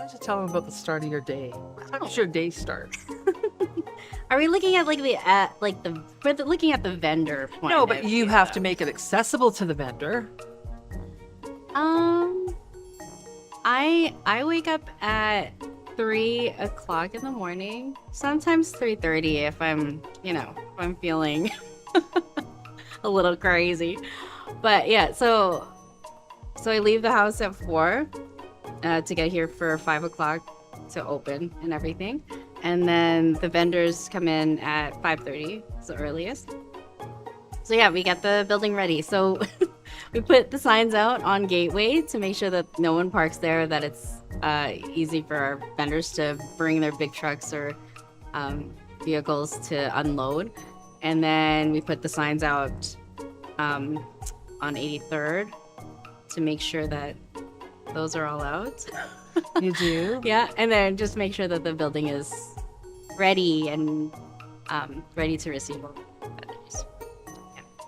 don't you tell them about the start of your day? How does your day start? Are we looking at looking at the vendor point? No, but of you view, have though? to make it accessible to the vendor. Um, I wake up at 3 o'clock in the morning. Sometimes 3:30 if I'm feeling a little crazy. But yeah, so I leave the house at 4 to get here for 5 o'clock to open and everything. And then the vendors come in at 5:30, it's the earliest. So yeah, we get the building ready. So we put the signs out on Gateway to make sure that no one parks there, that it's easy for our vendors to bring their big trucks or vehicles to unload. And then we put the signs out on 83rd to make sure that those are all out. You do? Yeah, and then just make sure that the building is ready and ready to receive all vendors.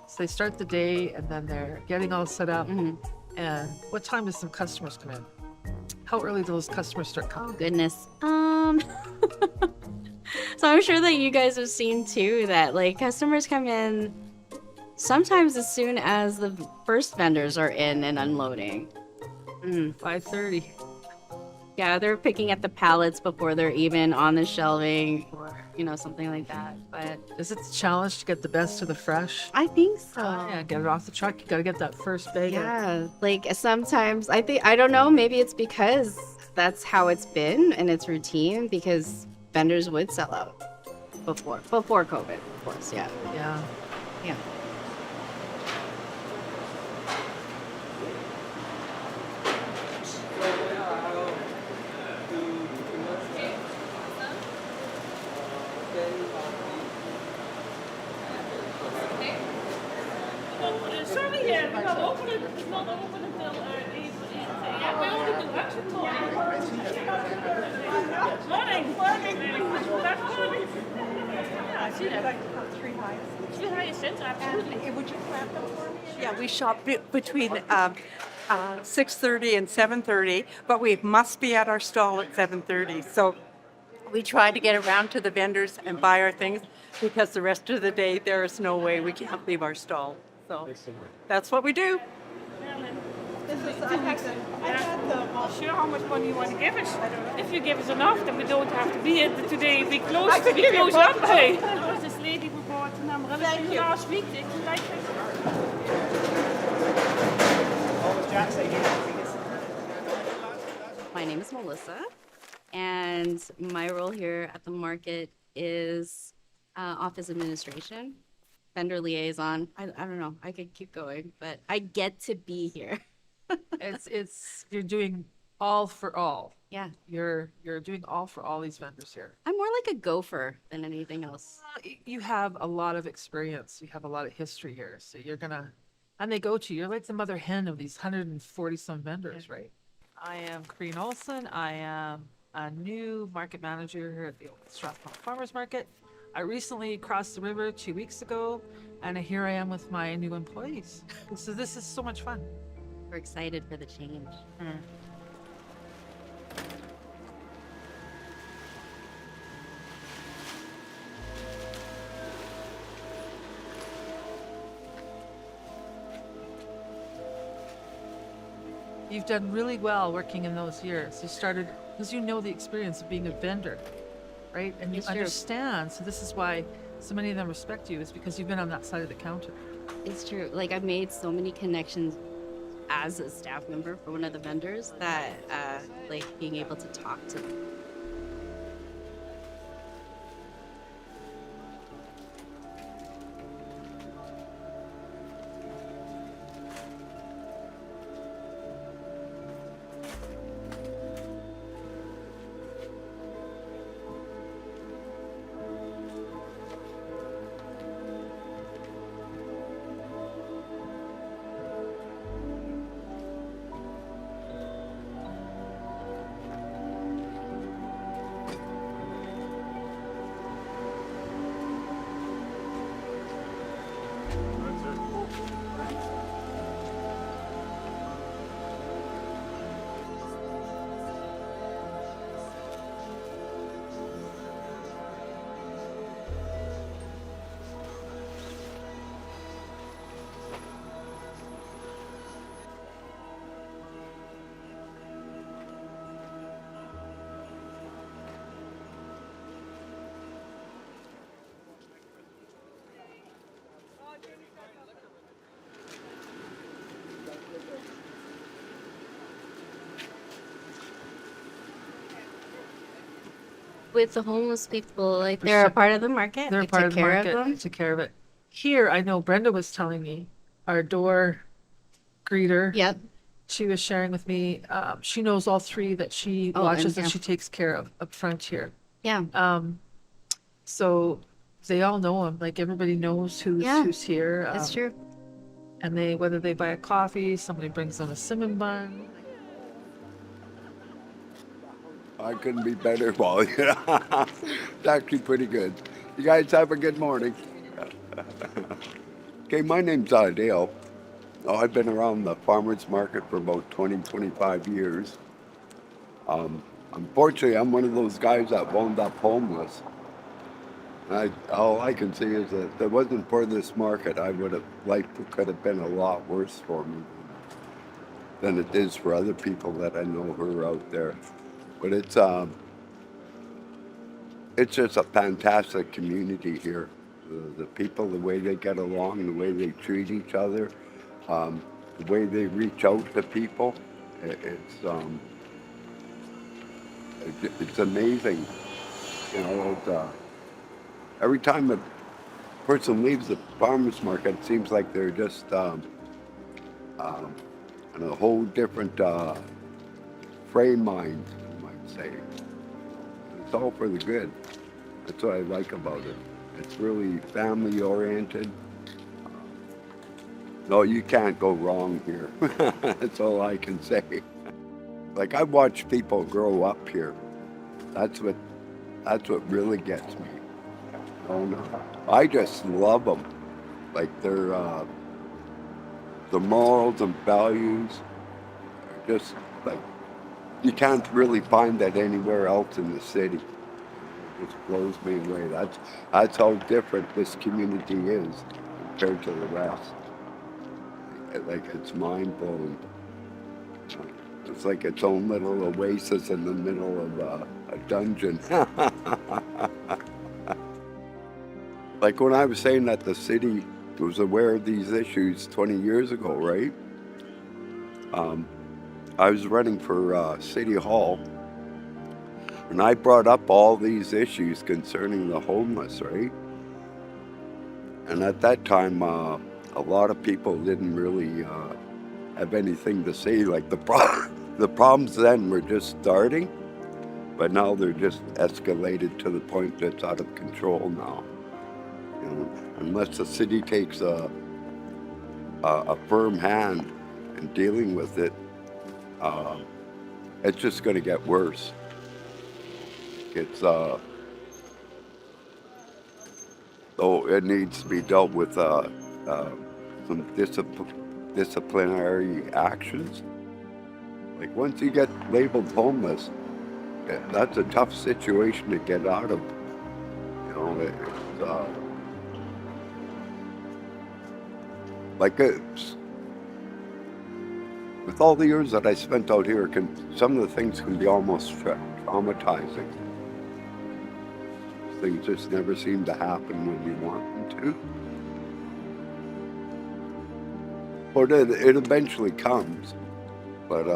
So they start the day and then they're getting all set up. Mhm. And what time does some customers come in? How early do those customers start Oh coming? goodness. So I'm sure that you guys have seen too that like customers come in sometimes as soon as the first vendors are in and unloading. 5:30. Yeah, they're picking at the pallets before they're even on the shelving or something like that. But Is it the challenge to get the best of the fresh? I think so. Yeah, get it off the truck. You got to get that first bag. Yeah, like sometimes I don't know, maybe it's because that's how it's been and it's routine because vendors would sell out before COVID, of course. Yeah. Yeah. Yeah. Sorry, we gaan openen. Het is not open until 1. Ja, we only do action morning. Morning. Morning. Yeah, I see that. Like to have 3 highs. 3 highest center, absolutely. And would you grab them for me? Yeah, we shop between 6:30 and 7:30, but we must be at our stall at 7:30. So we try to get around to the vendors and buy our things because the rest of the day there is no way we can't leave our stall. So that's what we do. Sure, how much money you want to give us? If you give us enough, then we don't have to be here today. We close up. Hey. There was this lady who bought an umbrella last week. They can like it. My name is Melissa, and my role here at the market is office administration, vendor liaison. I don't know. I could keep going, but I get to be here. You're doing all for all. Yeah, You're doing all for all these vendors here. I'm more like a gopher than anything else. You have a lot of experience. You have a lot of history here. So and they go to you. You're like the mother hen of these 140 some vendors, right? I am Corrine Olson. I am a new market manager here at the Strathcona Farmers Market. I recently crossed the river 2 weeks ago, and here I am with my new employees. So this is so much fun. We're excited for the change. You've done really well working in those years. You started because you know the experience of being a vendor, right? And you It's true. understand. So this is why so many of them respect you, is because you've been on that side of the counter. It's true. Like I've made so many connections as a staff member for one of the vendors that like being able to talk to them. with the homeless people. Like For they're sure. a part of the market. They're We part take of the care market. of them. Take care of it. Here, I know Brenda was telling me, our door greeter. Yep. She was sharing with me. She knows all three that she Oh, watches and and yeah. she takes care of up front here. Yeah. So they all know him. Like everybody knows Yeah, who's here. That's true. And they, whether they buy a coffee, somebody brings them a cinnamon bun. I couldn't be better, Paul. It's actually pretty good. You guys have a good morning. Okay, my name's Dale. Oh, I've been around the farmers market for about 20, 25 years. Unfortunately, I'm one of those guys that wound up homeless. All I can see is that if it wasn't for this market, life could have been a lot worse for me than it is for other people that I know who are out there. But it's just a fantastic community here. The people, the way they get along, the way they treat each other, the way they reach out to people, it's amazing. You know, every time a person leaves the farmers market, it seems like they're just in a whole different frame mind, you might say. It's all for the good. That's what I like about it. It's really family oriented. No, you can't go wrong here. That's all I can say. Like, I've watched people grow up here. That's what really gets me. Oh no, I just love them. Like their morals and values are just like, you can't really find that anywhere else in the city. It just blows me away. That's how different this community is compared to the rest. Like, it's mind blowing. It's like its own little oasis in the middle of a dungeon. Like when I was saying that the city was aware of these issues 20 years ago, right? I was running for City Hall, and I brought up all these issues concerning the homeless, right? And at that time, a lot of people didn't really have anything to say. Like the problems then were just starting, but now they're just escalated to the point that it's out of control now. You know, unless the city takes a firm hand in dealing with it, it's just going to get worse. It's though it needs to be dealt with some disciplinary actions. Like once you get labeled homeless, that's a tough situation to get out of. You know, with all the years that I spent out here, some of the things can be almost traumatizing. Things just never seem to happen when you want them to. But it eventually comes. But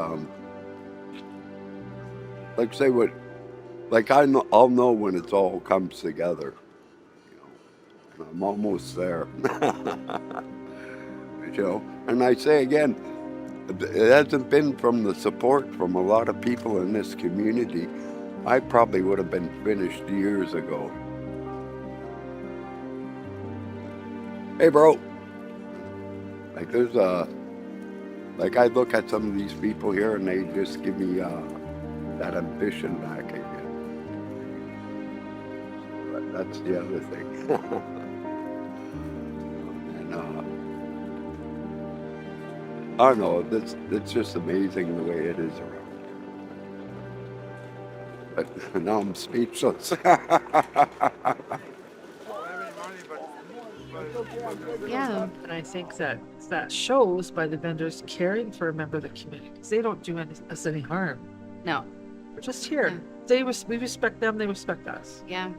I'll know when it all comes together. You know, and I'm almost there. You know, and I say again, it hasn't been from the support from a lot of people in this community. I probably would have been finished years ago. Hey, bro. Like like I look at some of these people here and they just give me that ambition back again. That's the other thing. I don't know, it's just amazing the way it is around here. But now I'm speechless. Yeah. And I think that shows by the vendors caring for a member of the community, because they don't do us any harm. No. We're just here. Yeah. We respect them, they respect us. Yeah.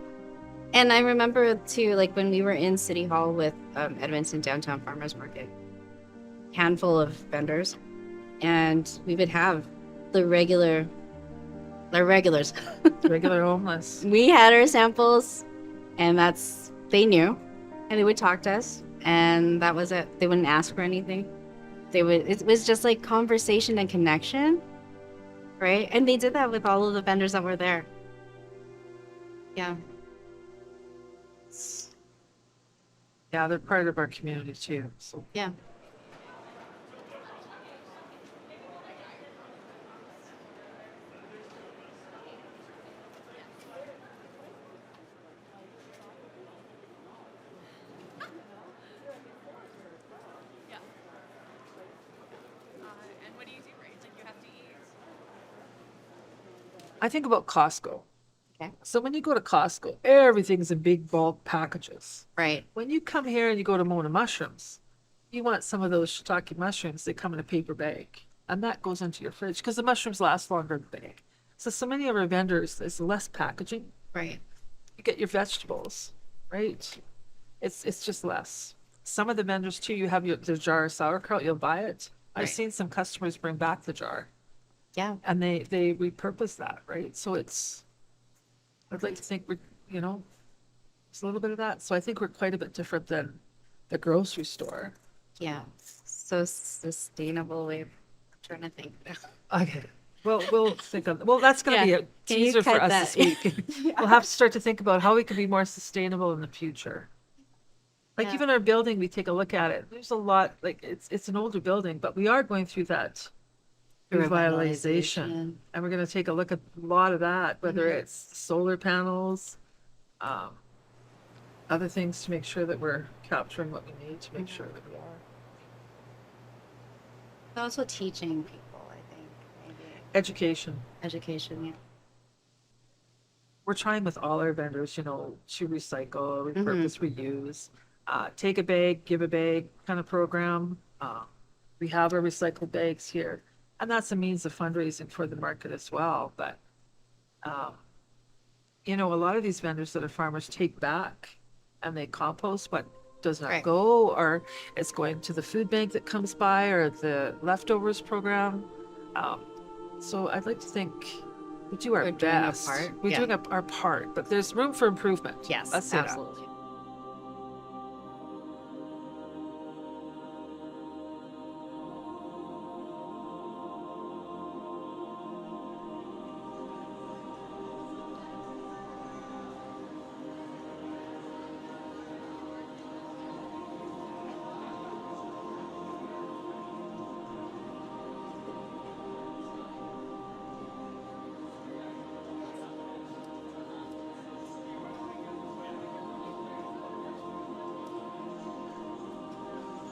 And I remember too, like when we were in City Hall with Edmonton Downtown Farmers Market, handful of vendors, and we would have the regular They're regulars. Regular homeless. We had our samples, and they knew, and they would talk to us, and that was it. They wouldn't ask for anything. It was just like conversation and connection, right? And they did that with all of the vendors that were there. Yeah. Yeah, they're part of our community too. So Yeah. I think about Costco. Okay. So when you go to Costco, everything's in big bulk packages. Right. When you come here and you go to Mona Mushrooms, you want some of those shiitake mushrooms, they come in a paper bag. And that goes into your fridge because the mushrooms last longer in the bag. So many of our vendors, there's less packaging. Right. You get your vegetables, right? It's just less. Some of the vendors too, you have the jar of sauerkraut, you'll buy it. I've Right. seen some customers bring back the jar Yeah. and they repurpose that, right? So I'd like to think there's a little bit of that. So I think we're quite a bit different than the grocery store. Yeah. So sustainable way. I'm trying to think. Okay. We'll think of, that's going to Yeah. be a Can you teaser for cut us that? this week. We'll have to start to think about how we can be more sustainable in the future. Like Yeah. even our building, we take a look at it. There's a lot, like it's an older building, but we are going through that revitalization. And we're going to take a look at a lot of that, whether Mm-hmm. it's solar panels, other things to make sure that we're capturing what we need to make Mm-hmm. sure that we are. Also teaching people, I think, maybe. Education. Education, yeah. We're trying with all our vendors, to recycle, Mm-hmm. repurpose, reuse, take a bag, give a bag kind of program. We have our recycled bags here, and that's a means of fundraising for the market as well. But, a lot of these vendors that are farmers take back and they compost what does not Right. go, or it's going to the food bank that comes by, or the leftovers program. So I'd like to think we do our We're doing our best. part, We're yeah. doing our part, but there's room for improvement. Yes, Let's say that. absolutely.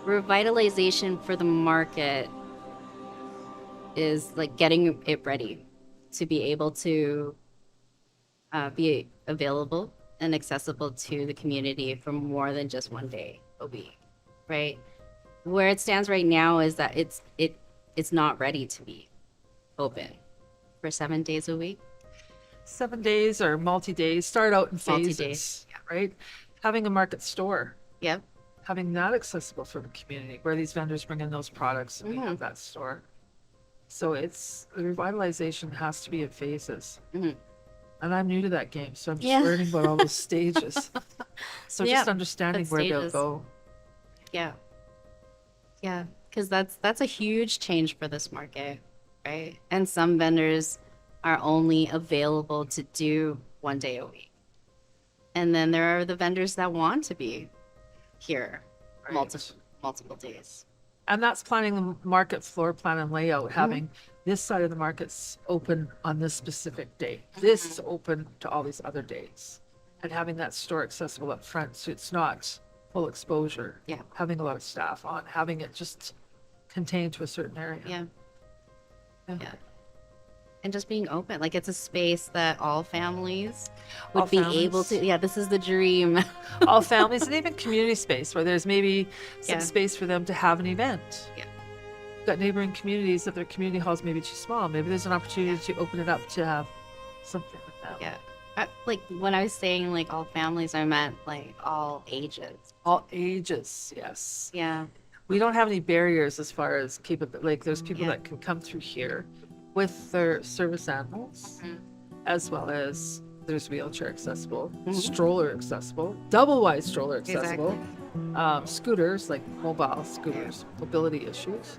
Revitalization for the market is like getting it ready to be able to be available and accessible to the community for more than just one day a week, right? Where it stands right now is that it's not ready to be open for 7 days a week. 7 days or multi-days, start out in phases, Multi-days, right? Having a market store, Yep. having that accessible for the community, where these vendors bring in those products and we Mhm. have that store. So the revitalization has to be in phases. Mhm. And I'm new to that game, so I'm just Yeah. learning about all those stages. So Yeah, just understanding that's where they'll stages. go. Yeah. Yeah, because that's a huge change for this market, right? And some vendors are only available to do 1 day a week. And then there are the vendors that want to be here Right. multiple days. And that's planning the market floor plan and layout, Mm-hmm. having this side of the market's open on this specific day. This is open to all these other days. And having that store accessible up front so it's not full exposure. Yeah. Having a lot of staff on, having it just contained to a certain area. Yeah. Yeah. Yeah. And just being open. Like it's a space that all families would All be able families. to. Yeah, this is the dream. All families and even community space where there's maybe some Yeah. space for them to have an event. Yeah. Got neighboring communities that their community halls may be too small. Maybe there's an opportunity to open it up to have something like that. Yeah. Like when I was saying like all families, I meant like all ages. All ages, yes. Yeah. We don't have any barriers as far as capability. Like there's people Yeah. that can come through here with their service animals, as well as there's wheelchair accessible, stroller accessible, double wide stroller accessible, scooters, like mobile scooters, mobility issues.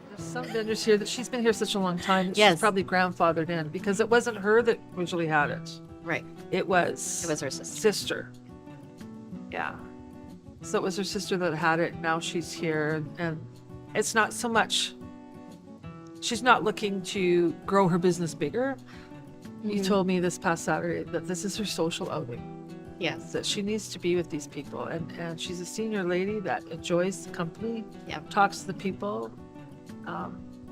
There's some vendors here that she's been here such a long time that Yes. she's probably grandfathered in, because it wasn't her that originally had it. Right. It was It was her sister. sister. Yeah. So it was her sister that had it. Now she's here, and it's not so much, she's not looking to grow her business bigger. You told me this past Saturday that this is her social outing, Yes. that she needs to be with these people. And she's a senior lady that enjoys the company, Yep. talks to the people,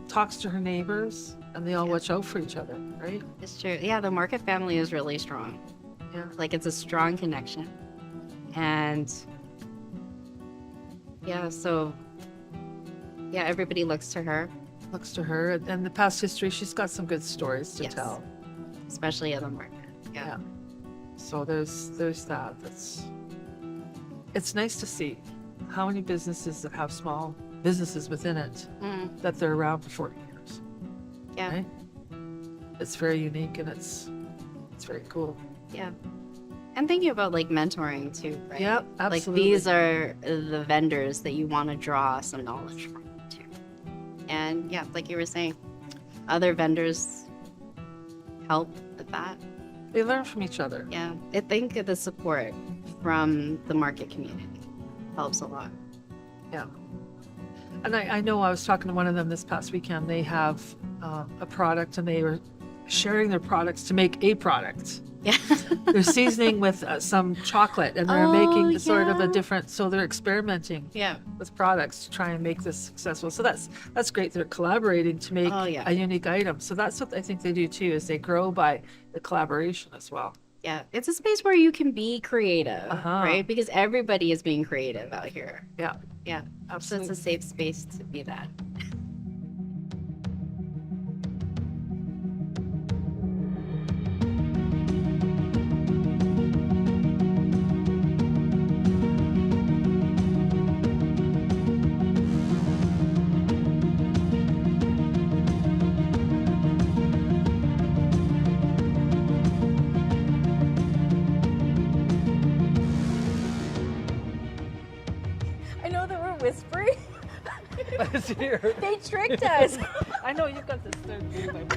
talks to her neighbors, and they all Yeah. watch out for each other, right? It's true. Yeah, the market family is really strong. Yeah. Like it's a strong connection. And yeah, so yeah, everybody looks to her, Looks to her, and the past history, she's got some good stories to Yes. tell. especially at the market. Yeah. So there's that. It's nice to see how many businesses that have small businesses within it Mm, that they're around for 40 years. yeah. Right? It's very unique, and it's very cool. Yeah. And thinking about like mentoring too, right? Yep, absolutely. Like these are the vendors that you want to draw some knowledge from too. And yeah, like you were saying, other vendors help with that. They learn from each other. Yeah. I think the support from the market community helps a lot. Yeah. And I know I was talking to one of them this past weekend. They have a product, and they were sharing their products to make a product. Yeah. They're seasoning with some chocolate, and they're Oh, making sort of a yeah. different, so they're experimenting Yeah. with products to try and make this successful. So that's great. They're collaborating to make Oh, yeah. a unique item. So that's what I think they do too, is they grow by the collaboration as well. Yeah. It's a space where you can be creative, Uh-huh. right? Because everybody is being creative out here. Yeah, Yeah. So absolutely. it's a safe space to be that. I know that we're whispering. They tricked us. I know you've got this third grade.